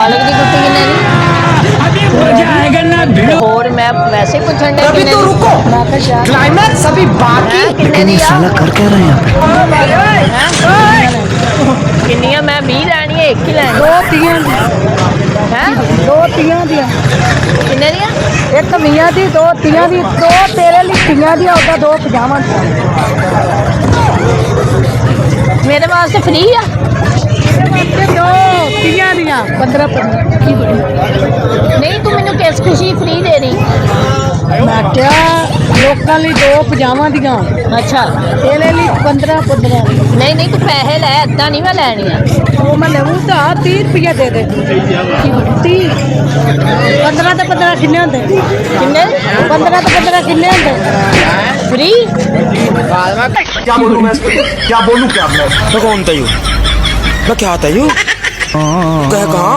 पालक की कुट्टी किन्ने दी और मैं वैसे ही पूछण डे अभी तो रुको क्लाइमैक्स अभी बाकी किन्ने दी साला कर क्या रहे हैं यहाँ पे? किन्नियां मैं 20 लैनी है एक ही लैनी दो तियां है दो तियां दी किन्ने दियां एक मियां दी दो तियां दी दो तेरे लिए तियां दी और दो पजामा मेरे वास्ते फ्री आ दो तियां दियां 15 नहीं तू मैनू किस खुशी फ्री दे रही मैं क्या लोकां ਲਈ दो पजामा दियां अच्छा तेरे लिए 15 नहीं नहीं तू पैसे लै अद्धा नहीं मैं लैनी है वो मैं लूँ तो 30 रुपया दे दे 30 15 तो 15 किन्ने होंदे किन्ने 15 तो 15 किन्ने होंदे फ्री क्या बोलूं मैं इसको? क्या बोलूं क्या मैं मैं कौन था यू मैं क्या था यू कह कहा